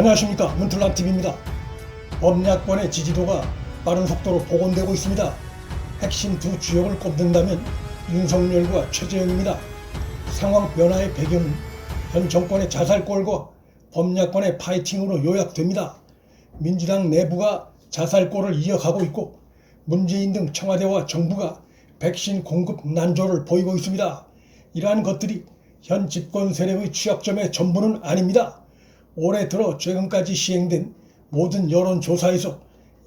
안녕하십니까, 문틀남TV입니다. 범야권의 지지도가 빠른 속도로 복원되고 있습니다. 핵심 두 주역을 꼽는다면 윤석열과 최재형입니다. 상황 변화의 배경은 현 정권의 자살골과 범야권의 파이팅으로 요약됩니다. 민주당 내부가 자살골을 이어가고 있고 문재인 등 청와대와 정부가 백신 공급 난조를 보이고 있습니다. 이러한 것들이 현 집권 세력의 취약점의 전부는 아닙니다. 올해 들어 최근까지 시행된 모든 여론조사에서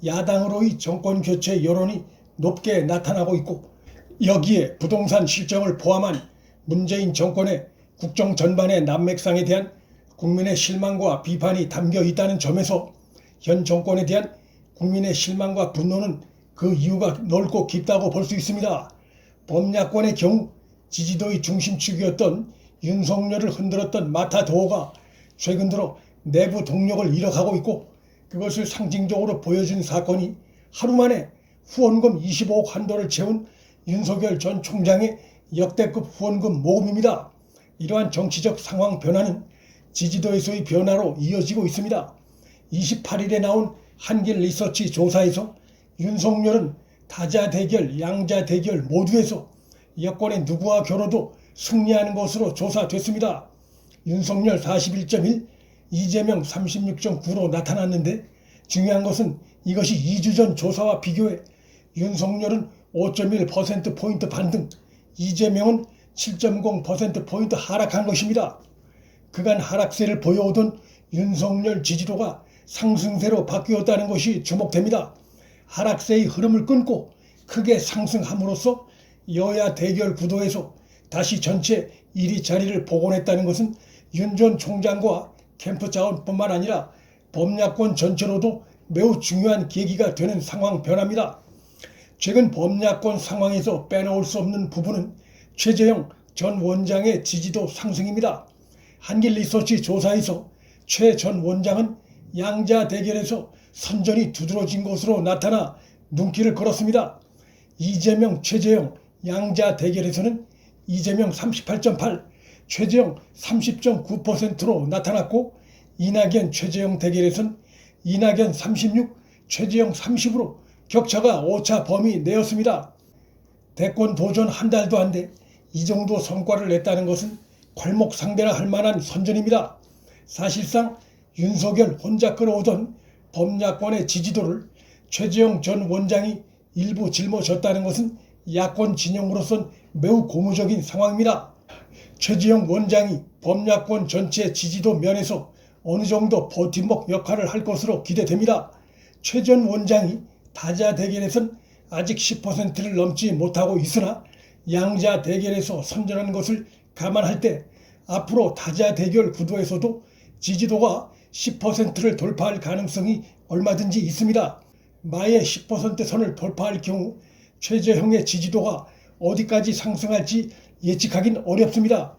야당으로의 정권교체 여론이 높게 나타나고 있고, 여기에 부동산 실정을 포함한 문재인 정권의 국정 전반의 난맥상에 대한 국민의 실망과 비판이 담겨 있다는 점에서 현 정권에 대한 국민의 실망과 분노는 그 이유가 넓고 깊다고 볼 수 있습니다. 범야권의 경우 지지도의 중심축이었던 윤석열을 흔들었던 마타도어가 최근 들어 내부 동력을 잃어가고 있고, 그것을 상징적으로 보여준 사건이 하루 만에 후원금 25억 한도를 채운 윤석열 전 총장의 역대급 후원금 모금입니다. 이러한 정치적 상황 변화는 지지도에서의 변화로 이어지고 있습니다. 28일에 나온 한길 리서치 조사에서 윤석열은 다자 대결, 양자 대결 모두에서 여권의 누구와 겨뤄도 승리하는 것으로 조사됐습니다. 윤석열 41.1, 이재명 36.9로 나타났는데, 중요한 것은 이것이 2주 전 조사와 비교해 윤석열은 5.1%포인트 반등, 이재명은 7.0%포인트 하락한 것입니다. 그간 하락세를 보여오던 윤석열 지지도가 상승세로 바뀌었다는 것이 주목됩니다. 하락세의 흐름을 끊고 크게 상승함으로써 여야 대결 구도에서 다시 전체 1위 자리를 복원했다는 것은 윤 전 총장과 캠프 자원뿐만 아니라 범야권 전체로도 매우 중요한 계기가 되는 상황 변화입니다. 최근 범야권 상황에서 빼놓을 수 없는 부분은 최재형 전 원장의 지지도 상승입니다. 한길 리서치 조사에서 최 전 원장은 양자 대결에서 선전이 두드러진 것으로 나타나 눈길을 끌었습니다. 이재명, 최재형 양자 대결에서는 이재명 38.8, 최재형 30.9%로 나타났고, 이낙연, 최재형 대결에서는 이낙연 36, 최재형 30으로 격차가 오차 범위 내였습니다. 대권 도전 한 달도 안 돼 이 정도 성과를 냈다는 것은 괄목상대라 할 만한 선전입니다. 사실상 윤석열 혼자 끌어오던 범야권의 지지도를 최재형 전 원장이 일부 짊어졌다는 것은 야권 진영으로선 매우 고무적인 상황입니다. 최재형 원장이 범야권 전체 지지도 면에서 어느 정도 버팀목 역할을 할 것으로 기대됩니다. 최 전 원장이 다자 대결에선 아직 10%를 넘지 못하고 있으나 양자 대결에서 선전하는 것을 감안할 때 앞으로 다자 대결 구도에서도 지지도가 10%를 돌파할 가능성이 얼마든지 있습니다. 마의 10% 선을 돌파할 경우 최재형의 지지도가 어디까지 상승할지 예측하긴 어렵습니다.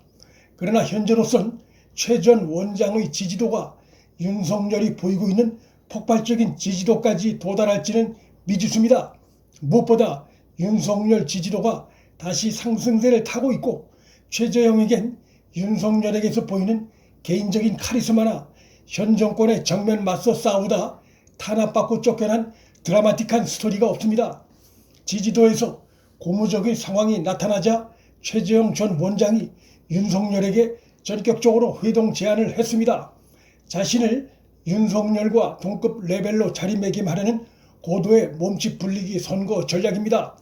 그러나 현재로선 최 전 원장의 지지도가 윤석열이 보이고 있는 폭발적인 지지도까지 도달할지는 미지수입니다. 무엇보다 윤석열 지지도가 다시 상승세를 타고 있고, 최재형에겐 윤석열에게서 보이는 개인적인 카리스마나 현 정권의 정면 맞서 싸우다 탄압받고 쫓겨난 드라마틱한 스토리가 없습니다. 지지도에서 고무적인 상황이 나타나자 최재형 전 원장이 윤석열에게 전격적으로 회동 제안을 했습니다. 자신을 윤석열과 동급 레벨로 자리매김하려는 고도의 몸집 불리기 선거 전략입니다.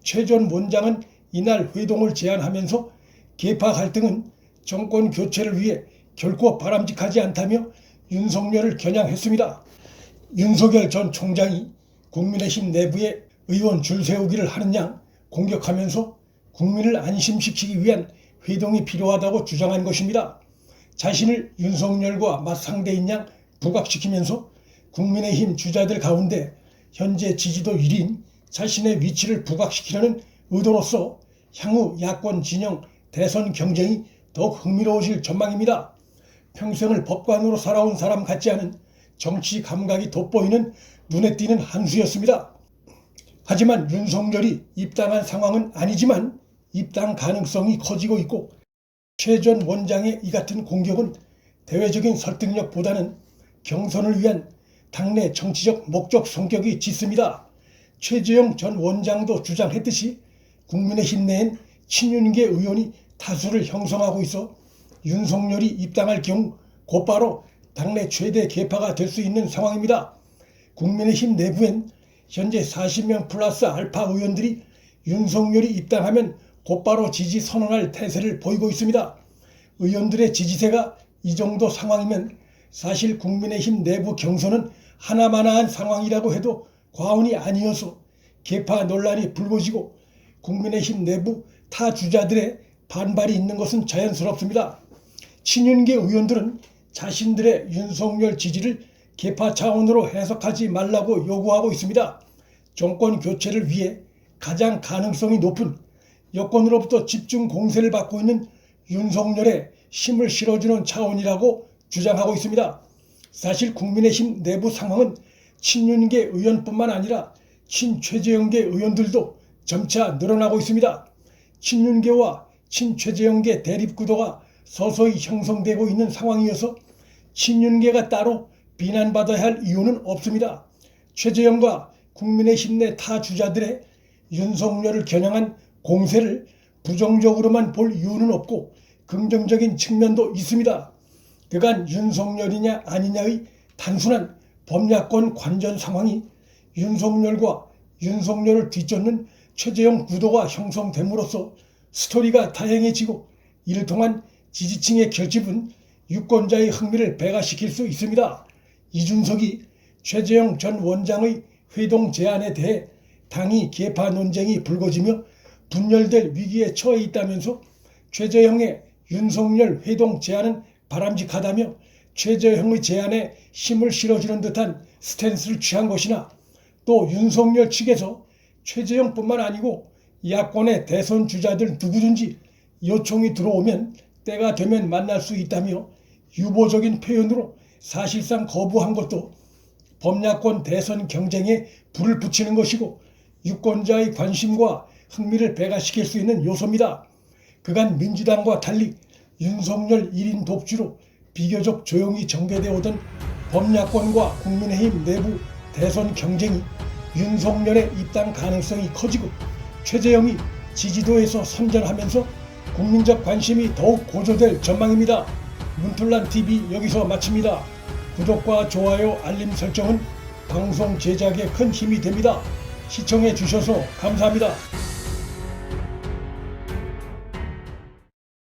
최 전 원장은 이날 회동을 제안하면서 계파 갈등은 정권 교체를 위해 결코 바람직하지 않다며 윤석열을 겨냥했습니다. 윤석열 전 총장이 국민의힘 내부에 의원 줄 세우기를 하는 양 공격하면서 국민을 안심시키기 위한 회동이 필요하다고 주장한 것입니다. 자신을 윤석열과 맞상대인 양 부각시키면서 국민의힘 주자들 가운데 현재 지지도 1위인 자신의 위치를 부각시키려는 의도로서 향후 야권 진영 대선 경쟁이 더욱 흥미로워질 전망입니다. 평생을 법관으로 살아온 사람 같지 않은 정치 감각이 돋보이는 눈에 띄는 한 수였습니다. 하지만 윤석열이 입당한 상황은 아니지만 입당 가능성이 커지고 있고, 최 전 원장의 이 같은 공격은 대외적인 설득력보다는 경선을 위한 당내 정치적 목적 성격이 짙습니다. 최재형 전 원장도 주장했듯이 국민의힘 내엔 친윤계 의원이 다수를 형성하고 있어 윤석열이 입당할 경우 곧바로 당내 최대 계파가 될 수 있는 상황입니다. 국민의힘 내부엔 현재 40명 플러스 알파 의원들이 윤석열이 입당하면 곧바로 지지 선언할 태세를 보이고 있습니다. 의원들의 지지세가 이 정도 상황이면 사실 국민의힘 내부 경선은 하나마나한 상황이라고 해도 과언이 아니어서 계파 논란이 불거지고 국민의힘 내부 타 주자들의 반발이 있는 것은 자연스럽습니다. 친윤계 의원들은 자신들의 윤석열 지지를 계파 차원으로 해석하지 말라고 요구하고 있습니다. 정권 교체를 위해 가장 가능성이 높은 여권으로부터 집중 공세를 받고 있는 윤석열에 힘을 실어주는 차원이라고 주장하고 있습니다. 사실 국민의힘 내부 상황은 친윤계 의원뿐만 아니라 친최재형계 의원들도 점차 늘어나고 있습니다. 친윤계와 친최재형계 대립구도가 서서히 형성되고 있는 상황이어서 친윤계가 따로 비난받아야 할 이유는 없습니다. 최재형과 국민의힘 내 타 주자들의 윤석열을 겨냥한 공세를 부정적으로만 볼 이유는 없고 긍정적인 측면도 있습니다. 그간 윤석열이냐 아니냐의 단순한 범야권 관전 상황이 윤석열과 윤석열을 뒤쫓는 최재형 구도가 형성됨으로써 스토리가 다양해지고 이를 통한 지지층의 결집은 유권자의 흥미를 배가시킬 수 있습니다. 이준석이 최재형 전 원장의 회동 제안에 대해 당이 계파 논쟁이 불거지며 분열될 위기에 처해 있다면서 최재형의 윤석열 회동 제안은 바람직하다며 최재형의 제안에 힘을 실어주는 듯한 스탠스를 취한 것이나 또 윤석열 측에서 최재형뿐만 아니고 야권의 대선 주자들 누구든지 요청이 들어오면 때가 되면 만날 수 있다며 유보적인 표현으로 사실상 거부한 것도 범야권 대선 경쟁에 불을 붙이는 것이고 유권자의 관심과 흥미를 배가시킬 수 있는 요소입니다. 그간 민주당과 달리 윤석열 1인 독주로 비교적 조용히 전개되어 오던 범야권과 국민의힘 내부 대선 경쟁이 윤석열의 입당 가능성이 커지고 최재형이 지지도에서 선전하면서 국민적 관심이 더욱 고조될 전망입니다. 문틀란TV 여기서 마칩니다. 구독과 좋아요, 알림 설정은 방송 제작에 큰 힘이 됩니다. 시청해 주셔서 감사합니다.